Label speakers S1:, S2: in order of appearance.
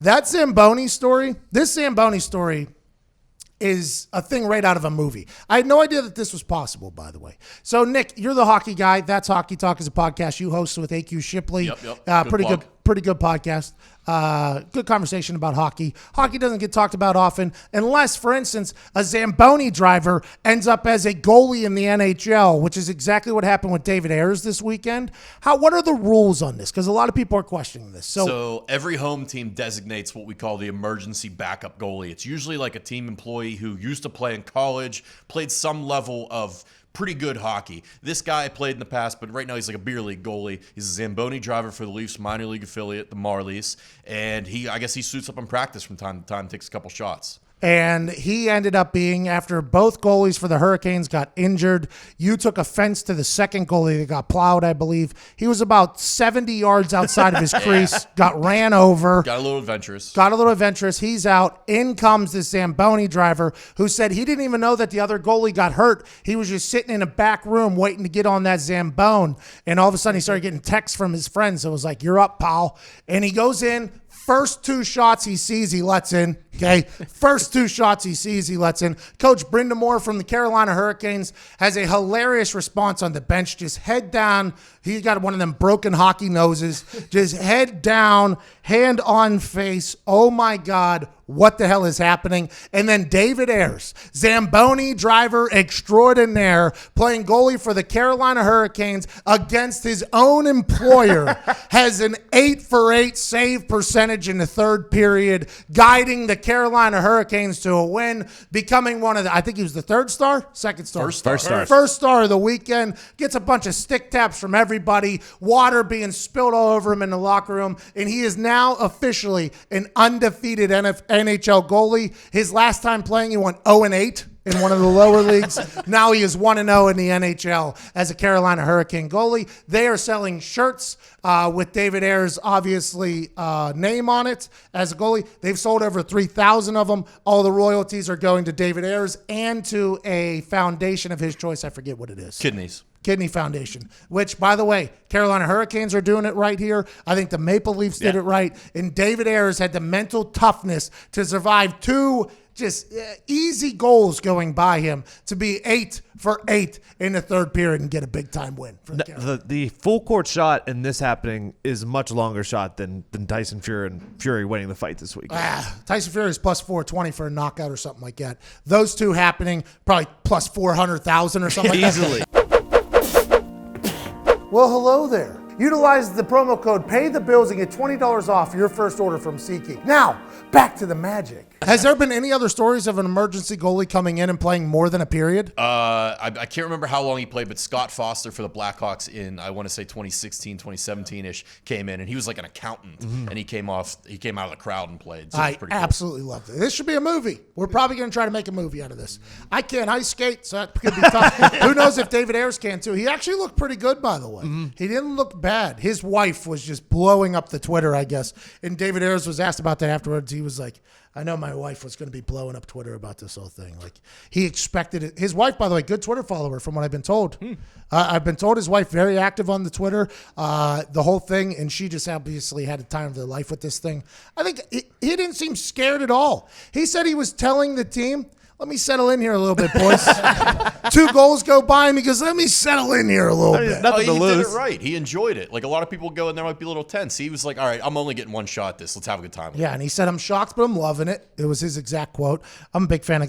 S1: That Zamboni story, this Zamboni story is a thing right out of a movie. I had no idea that this was possible, by the way. So, Nick, you're the hockey guy. That's Hockey Talk is a podcast you host with AQ Shipley.
S2: Yep.
S1: Pretty good podcast. Good conversation about hockey. Hockey doesn't get talked about often unless, for instance, a Zamboni driver ends up as a goalie in the NHL, which is exactly what happened with David Ayres this weekend. What are the rules on this? Because a lot of people are questioning this.
S2: So every home team designates what we call the emergency backup goalie. It's usually like a team employee who used to play in college, played some level of pretty good hockey. This guy played in the past, but right now he's like a beer league goalie. He's a Zamboni driver for the Leafs minor league affiliate, the Marlies, and I guess he suits up in practice from time to time, takes a couple shots.
S1: And he ended up being, after both goalies for the Hurricanes got injured, you took offense to the second goalie that got plowed, I believe. He was about 70 yards outside of his crease, got ran over.
S2: Got a little adventurous. He's out. In comes this Zamboni driver who said he didn't even know that the other goalie got hurt. He was just sitting in a back room waiting to get on that Zambone. And all of a sudden he started getting texts from his friends. So it was like, "You're up, pal." And he goes in. First two shots he sees, he lets in. Okay. First two shots he sees, he lets in. Coach Brindamore from the Carolina Hurricanes has a hilarious response on the bench. Just head down. He got one of them broken hockey noses. Just head down, hand on face. Oh my God, what the hell is happening? And then David Ayres, Zamboni driver extraordinaire, playing goalie for the Carolina Hurricanes against his own employer, has an 8-for-8 save percentage in the third period, guiding the Carolina Hurricanes to a win, becoming one of the, I think he was the second star. First star of the weekend, gets a bunch of stick taps from everybody, water being spilled all over him in the locker room, and he is now officially an undefeated NHL goalie. His last time playing, he went 0-8 in one of the lower leagues. Now he is 1-0 in the NHL as a Carolina Hurricane goalie. They are selling shirts with David Ayres' obviously name on it as a goalie. They've sold over 3,000 of them. All the royalties are going to David Ayres and to a foundation of his choice. I forget what it is. Kidney Foundation, which, by the way, Carolina Hurricanes are doing it right here. I think the Maple Leafs did it right. And David Ayres had the mental toughness to survive two just easy goals going by him to be 8-for-8 in the third period and get a big-time win. For
S3: the full-court shot in this happening is a much longer shot than Tyson Fury winning the fight this week.
S1: Tyson Fury is plus 420 for a knockout or something like that. Those two happening, probably plus 400,000 or something like that.
S3: Easily.
S1: Well, hello there. Utilize the promo code Pay the Bills and get $20 off your first order from SeatGeek. Now, back to the magic. Has there been any other stories of an emergency goalie coming in and playing more than a period?
S2: I can't remember how long he played, but Scott Foster for the Blackhawks in, I want to say 2016, 2017-ish, came in, and he was like an accountant, and he came out of the crowd and played. So
S1: I absolutely loved it. This should be a movie. We're probably going to try to make a movie out of this. I can't ice skate, so that could be tough. Who knows if David Ayres can, too. He actually looked pretty good, by the way. He didn't look bad. His wife was just blowing up the Twitter, I guess, and David Ayres was asked about that afterwards. He was like, I know my wife was going to be blowing up Twitter about this whole thing. Like, he expected it. His wife, by the way, good Twitter follower from what I've been told. I've been told his wife very active on the Twitter, the whole thing, and she just obviously had a time of their life with this thing. I think he didn't seem scared at all. He said he was telling the team, let me settle in here a little bit, boys. 2 goals go by him. He goes, let me settle in here a little bit.
S2: He did it right. He enjoyed it. Like, a lot of people go and there might be a little tense. He was like, all right, I'm only getting one shot at this. Let's have a good time.
S1: Yeah, and he said, I'm shocked, but I'm loving it. It was his exact quote. I'm a big fan of